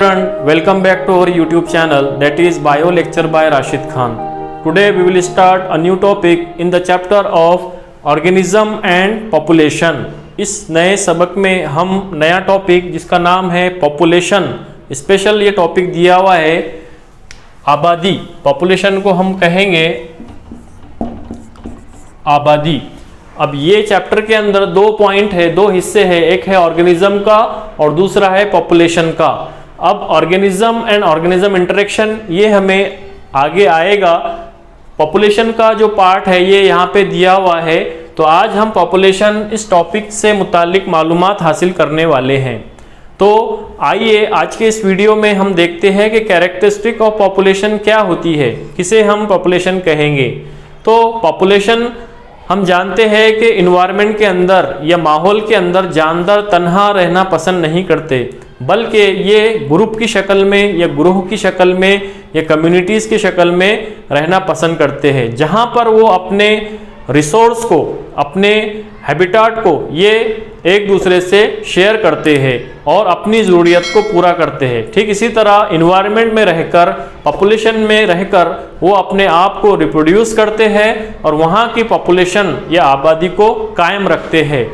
student, welcome back to our YouTube channel, that is Bio Lecture by Rashid Khan. Today we will start a new topic in the chapter of Organism and Population. इस नए सबक में हम नया topic जिसका नाम है population, special ये टॉपिक दिया हुआ है आबादी। पॉपुलेशन को हम कहेंगे आबादी। अब ये चैप्टर के अंदर दो पॉइंट है, दो हिस्से हैं, एक है ऑर्गेनिज्म का और दूसरा है पॉपुलेशन का। अब ऑर्गेनिज्म एंड ऑर्गेनिज्म इंटरेक्शन ये हमें आगे आएगा। पॉपुलेशन का जो पार्ट है ये यहाँ पे दिया हुआ है, तो आज हम पॉपुलेशन इस टॉपिक से मुतालिक मालूमात हासिल करने वाले हैं। तो आइए आज के इस वीडियो में हम देखते हैं कि कैरेक्टरिस्टिक ऑफ पॉपुलेशन क्या होती है, किसे हम पॉपुलेशन कहेंगे। तो पॉपुलेशन हम जानते हैं कि इन्वायरमेंट के अंदर या माहौल के अंदर जानवर तन्हा रहना पसंद नहीं करते, बल्कि ये ग्रुप की शक्ल में या ग्रोह की शक्ल में या कम्युनिटीज़ की शक्ल में रहना पसंद करते हैं, जहाँ पर वो अपने रिसोर्स को, अपने हैबिटाट को ये एक दूसरे से शेयर करते हैं और अपनी ज़रूरियत को पूरा करते हैं। ठीक इसी तरह इन्वायरमेंट में रहकर, पॉपुलेशन में रहकर वो अपने आप को रिप्रोड्यूस करते हैं और वहाँ की पॉपुलेशन या आबादी को कायम रखते हैं।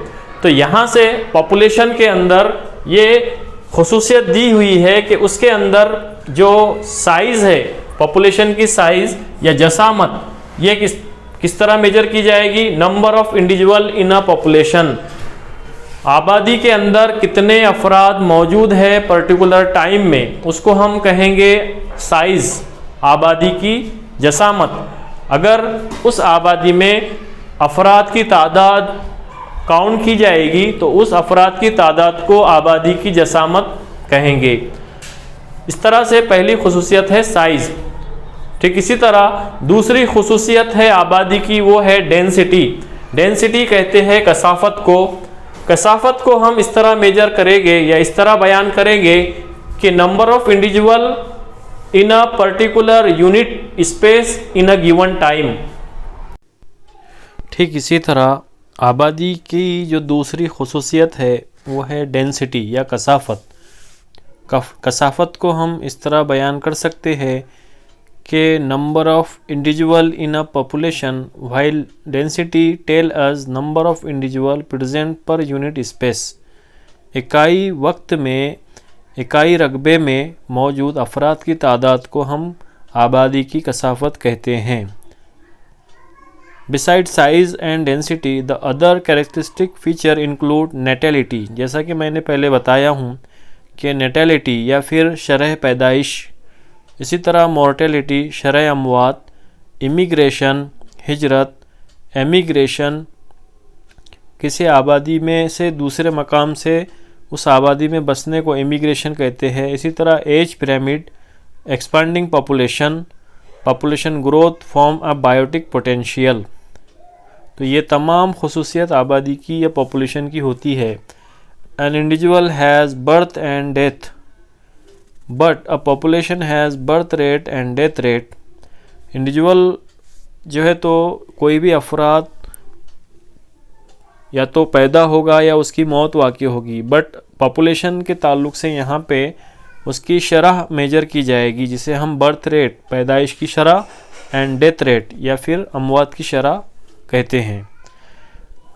तो यहाँ से पॉपुलेशन के अंदर ये खुसूसियत दी हुई है कि उसके अंदर जो साइज़ है, पॉपुलेशन की साइज़ या जसामत, ये किस तरह मेजर की जाएगी। Number of individual in a population, आबादी के अंदर कितने अफराद मौजूद है पर्टिकुलर टाइम में, उसको हम कहेंगे साइज, आबादी की जसामत। अगर उस आबादी में अफराद की तादाद काउंट की जाएगी तो उस अफराद की तादाद को आबादी की जसामत कहेंगे। इस तरह से पहली खुसूसियत है साइज। ठीक इसी तरह दूसरी खुसूसियत है आबादी की, वो है डेंसिटी। डेंसिटी कहते हैं कसाफत को। कसाफत को हम इस तरह मेजर करेंगे या इस तरह बयान करेंगे कि number of individual in a particular unit space in a given time. ठीक इसी तरह आबादी की जो दूसरी खुसूसियत है वो है डेंसिटी या कसाफत। कसाफत को हम इस तरह बयान कर सकते हैं कि number of individual in a population while density tell us number of individual present per unit space. इकाई वक्त में, इकाई रकबे में मौजूद अफराद की तादाद को हम आबादी की कसाफत कहते हैं। Beside size and density the other characteristic feature include natality. जैसा कि मैंने पहले बताया हूँ कि नेटेलिटी या फिर शरह पैदाइश, इसी तरह मॉर्टेलिटी शरह अमवात, इमिग्रेशन हिजरत, एमिग्रेशन किसी आबादी में से दूसरे मकाम से उस आबादी में बसने को इमिग्रेशन कहते हैं। इसी तरह age pyramid, expanding population, population growth form a biotic potential. तो ये तमाम खुसूसियत आबादी की या पॉपुलेशन की होती है। An individual has birth and death but a population has birth rate and death rate. Individual जो है तो कोई भी अफराद या तो पैदा होगा या उसकी मौत वाक़ई होगी, बट पॉपुलेशन के ताल्लुक से यहाँ पे उसकी शरह मेजर की जाएगी, जिसे हम बर्थ रेट, पैदाइश की शरह, एंड डेथ रेट या फिर अमवात की शरह कहते हैं।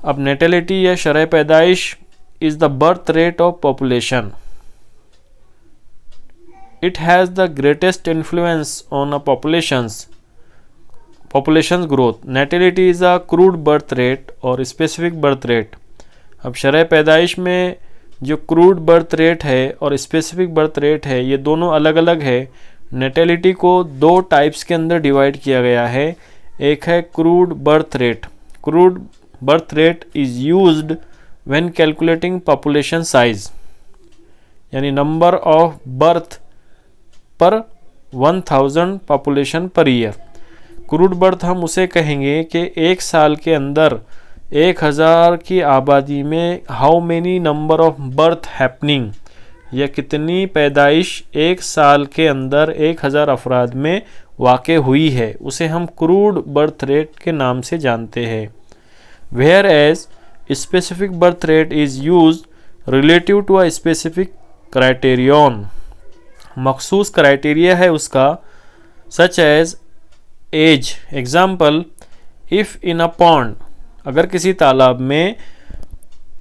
अब नेटेलिटी या शरह पैदाइश is the birth rate of population. It has the greatest influence on a population's growth. Natality is a crude birth rate और specific birth rate। अब शरह पैदाइश में जो क्रूड बर्थ रेट है और स्पेसिफिक बर्थ रेट है, ये दोनों अलग अलग है। नेटेलिटी को दो टाइप्स के अंदर डिवाइड किया गया है। एक है crude birth rate. Crude birth rate is used when calculating population size, यानी नंबर ऑफ बर्थ पर 1000 population per year. Crude birth हम उसे कहेंगे कि एक साल के अंदर 1000 की आबादी में how many number of birth happening, या कितनी पैदाइश एक साल के अंदर 1000 अफराद में वाक़ई हुई है, उसे हम क्रूड बर्थ रेट के नाम से जानते हैं। Where age specific birth rate is use relative to a specific criterion. मखसूस क्राइटेरिया है उसका, such as age. Example, if in a pond, अगर किसी तालाब में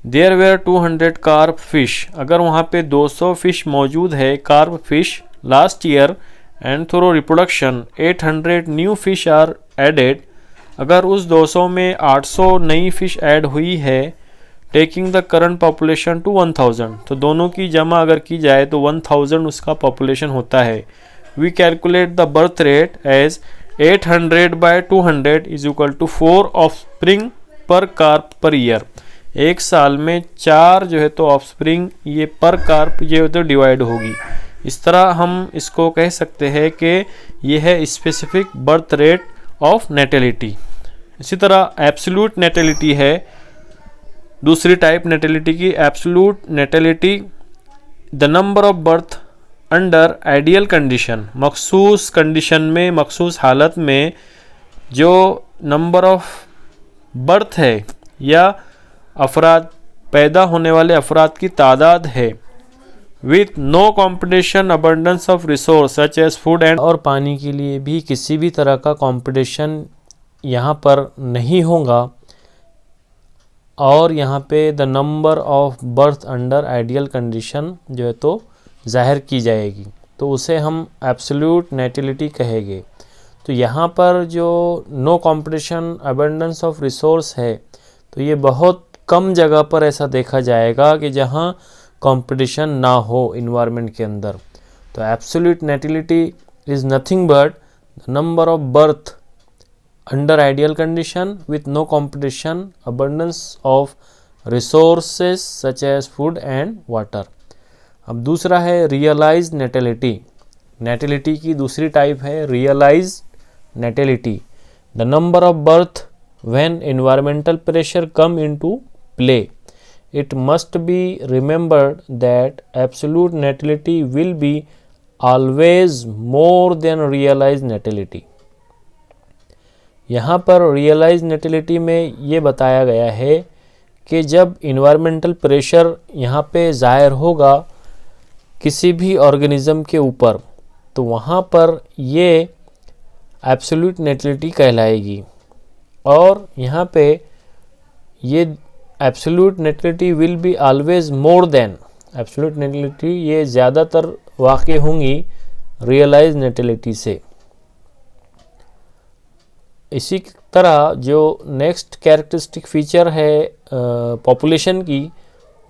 देयर वेयर 200 कार्प फिश, अगर वहाँ पे 200 फिश मौजूद है, carp fish, last year and through reproduction 800 new fish are added, अगर उस 200 में 800 नई फिश ऐड हुई है, taking the current population to 1000, तो दोनों की जमा अगर की जाए तो 1000 उसका पॉपुलेशन होता है। We calculate the birth rate as 800 by 200 is equal to 4 offspring per carp per year. एक साल में 4 जो है तो ऑफस्प्रिंग ये पर कार्प जो है तो डिवाइड होगी। इस तरह हम इसको कह सकते हैं कि ये है specific birth rate of natality. इसी तरह एब्सोल्यूट नेटेलिटी है दूसरी टाइप नेटेलिटी की। Absolute natality the number of birth under ideal condition, मखसूस कंडीशन में, मखसूस हालत में जो नंबर ऑफ बर्थ है या अफराद, पैदा होने वाले अफराद की तादाद है, with no competition, abundance of resource such as food and, और पानी के लिए भी किसी भी तरह का कंपटीशन यहाँ पर नहीं होगा, और यहाँ पे the number of birth under ideal condition जो है तो जाहिर की जाएगी, तो उसे हम एब्सोल्यूट नेटिलिटी कहेंगे। तो यहाँ पर जो no competition, abundance of resource है, तो ये बहुत कम जगह पर ऐसा देखा जाएगा कि जहाँ कंपटीशन ना हो इन्वायरमेंट के अंदर। तो absolute natality is nothing but the number of birth under ideal condition with no competition, abundance of resources such as food and water. अब दूसरा है रियलाइज नेटेलिटी। नेटेलिटी की दूसरी टाइप है realise natality, the number of birth when environmental pressure come into play. It must be remembered that absolute natality will be always more than realise natality. यहाँ पर realise natality में ये बताया गया है कि जब इन्वायरमेंटल प्रेशर यहाँ पे ज़ाहिर होगा किसी भी ऑर्गेनिज्म के ऊपर, तो वहाँ पर ये एब्सोल्यूट नेटिलिटी कहलाएगी। और यहाँ पे ये absolute natality will be always more than, absolute natality ये ज़्यादातर वाक़ई होंगी रियलाइज नेटिलिटी से। इसी तरह जो नेक्स्ट कैरेक्टरिस्टिक फीचर है पॉपुलेशन की,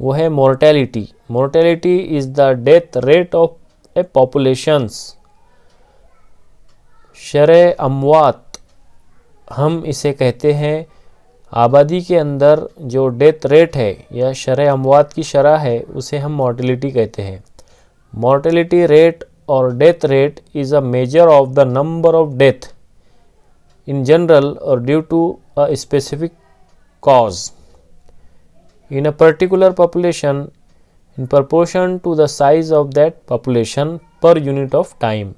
वो है mortality. Mortality is the death rate of a populations. शरह अमवात हम इसे कहते हैं, आबादी के अंदर जो डेथ रेट है या शरह अमवात की शरह है उसे हम मोर्टेलिटी कहते हैं। मोर्टेलिटी रेट और death rate is a measure of the number of death in general or due to a specific cause in a particular population in proportion to the size of that population per unit of time।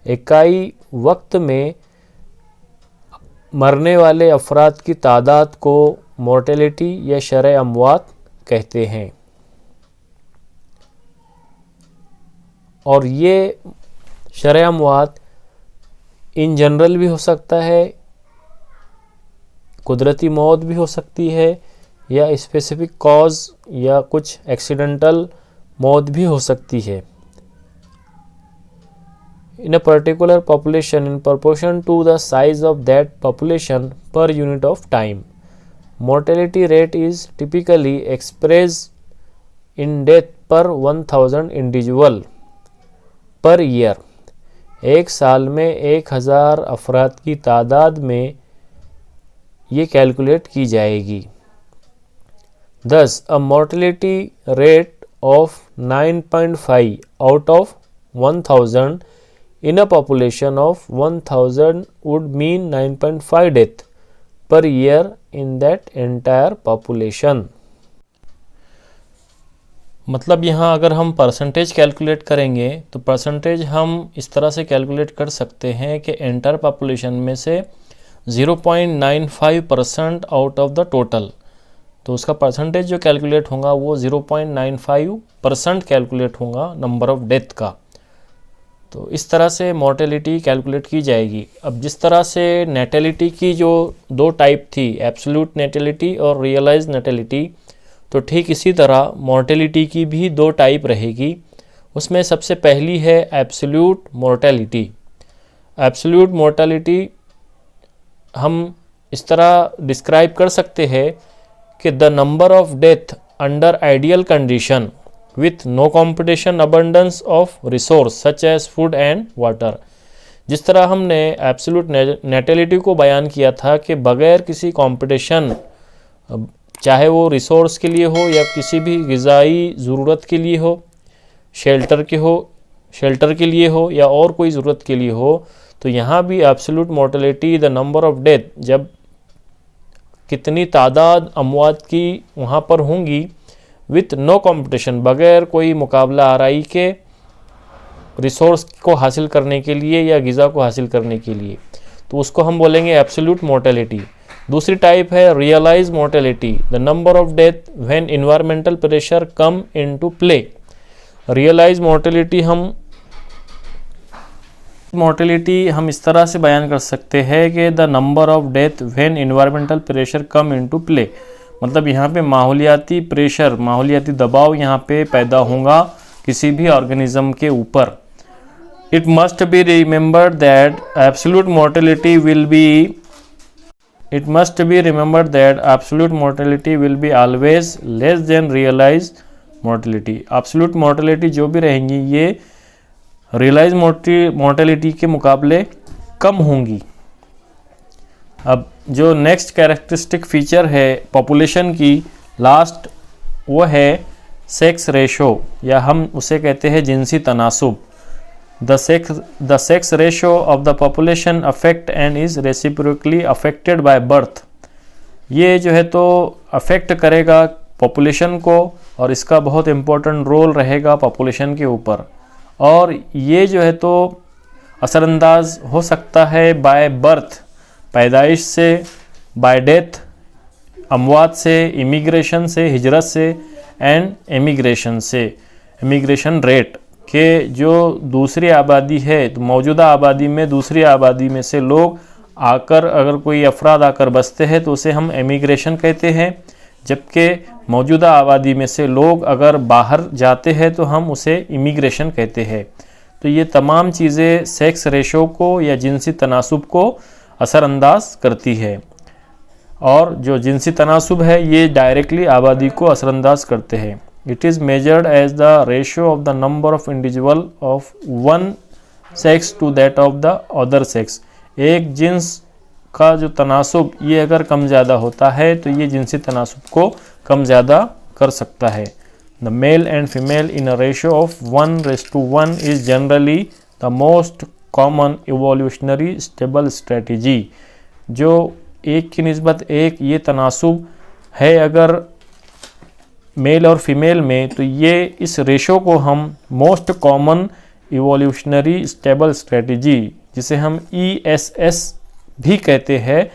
इकाई वक्त में मरने वाले अफराद की तादाद को mortality या शरह अमवात कहते हैं। और ये शरह अमवात इन जनरल भी हो सकता है, कुदरती मौत भी हो सकती है, या स्पेसिफिक कॉज या कुछ एक्सीडेंटल मौत भी हो सकती है। In a particular population in proportion to the size of that population per unit of time. Mortality rate is typically expressed in death per 1000 individual पर ईयर। एक साल में 1000 अफराद की तादाद में ये कैलकुलेट की जाएगी। Thus, a mortality rate of 9.5 out of 1000 in a population of 1000 would mean 9.5 death per year in that entire population. मतलब यहाँ अगर हम परसेंटेज कैलकुलेट करेंगे तो परसेंटेज हम इस तरह से कैलकुलेट कर सकते हैं कि एंटायर पॉपुलेशन में से 0.95% आउट ऑफ द टोटल, तो उसका परसेंटेज जो कैलकुलेट होगा वो 0.95% कैलकुलेट होगा नंबर ऑफ डेथ का। तो इस तरह से मोर्टेलिटी कैलकुलेट की जाएगी। अब जिस तरह से नेटेलिटी की जो दो टाइप थी, एब्सोल्यूट नेटेलिटी और रियलाइज नेटेलिटी, तो ठीक इसी तरह मोर्टेलिटी की भी दो टाइप रहेगी। उसमें सबसे पहली है एब्सोल्यूट मोर्टेलिटी। एब्सोल्यूट मोर्टेलिटी हम इस तरह डिस्क्राइब कर सकते हैं कि the number of death under ideal condition with no competition abundance of resource such as food and water। जिस तरह हमने एब्सोल्यूट नेटेलिटी को बयान किया था कि बगैर किसी कंपटीशन, चाहे वो रिसोर्स के लिए हो या किसी भी ग़िज़ाई ज़रूरत के लिए हो, शेल्टर के लिए हो या और कोई ज़रूरत के लिए हो, तो यहाँ भी absolute mortality the number of death, जब कितनी तादाद अमवात की वहाँ पर होंगी, विथ नो कंपटीशन, बगैर कोई मुकाबला आराई के रिसोर्स को हासिल करने के लिए या ग़िज़ा को हासिल करने के लिए, तो उसको हम बोलेंगे एब्सोल्यूट मोर्टेलिटी। दूसरी टाइप है realise mortality, the number of death when environmental pressure come into play. Realise mortality हम इस तरह से बयान कर सकते हैं कि the number of death when environmental pressure come into play, मतलब यहाँ पे माहौलियाती प्रेशर, माहौलियाती दबाव यहाँ पे पैदा होगा किसी भी ऑर्गेनिज्म के ऊपर। It must be remembered that absolute mortality will be always less than realise mortality. Absolute mortality जो भी रहेंगी ये रियलाइज मोर्टेलिटी के मुकाबले कम होंगी। अब जो नेक्स्ट कैरेक्टरिस्टिक फीचर है पॉपुलेशन की लास्ट, वो है सेक्स रेशो, या हम उसे कहते हैं जिनसी तनासुब। The sex ratio of the population affect and is reciprocally affected by birth. ये जो है तो अफेक्ट करेगा पॉपुलेशन को और इसका बहुत इम्पोर्टेंट रोल रहेगा पॉपुलेशन के ऊपर, और ये जो है तो असरअंदाज हो सकता है बाय बर्थ, पैदाइश से, बाय डेथ, अमवात से, इमिग्रेशन से, हिजरत से, एंड एमिग्रेशन से, इमिग्रेशन रेट के जो दूसरी आबादी है, तो मौजूदा आबादी में दूसरी आबादी में से लोग आकर, अगर कोई अफराद आकर बसते हैं तो उसे हम एमिग्रेशन कहते हैं, जबकि मौजूदा आबादी में से लोग अगर बाहर जाते हैं तो हम उसे इमिग्रेशन कहते हैं। तो ये तमाम चीज़ें सेक्स रेशो को या जिनसी तनासुब को असरअंदाज करती है, और जो जिनसी तनासुब है ये डायरेक्टली आबादी को असरअंदाज करते हैं। It is measured as the ratio of the number of individual of one sex to that of the other sex. एक जिन्स का जो तनासुब ये अगर कम ज़्यादा होता है तो ये जिनसी तनासुब को कम ज़्यादा कर सकता है। The male and female in a ratio of 1:1 is generally the most common evolutionary stable strategy. जो एक की निस्बत एक ये तनासुब है अगर मेल और फीमेल में, तो ये इस रेशो को हम most common evolutionary stable strategy, जिसे हम ESS भी कहते हैं,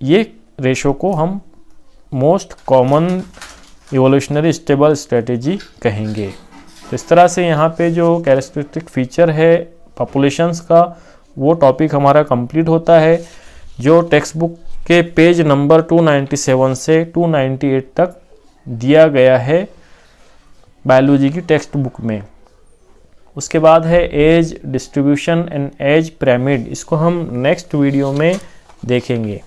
ये रेशो को हम most common evolutionary stable strategy कहेंगे। तो इस तरह से यहाँ पे जो कैरेक्टरिस्टिक फीचर है पॉपुलेशंस का, वो टॉपिक हमारा कंप्लीट होता है, जो टेक्स्ट बुक के पेज नंबर 297 से 298 तक दिया गया है बायोलॉजी की टेक्स्ट बुक में। उसके बाद है age distribution and age pyramid, इसको हम नेक्स्ट वीडियो में देखेंगे।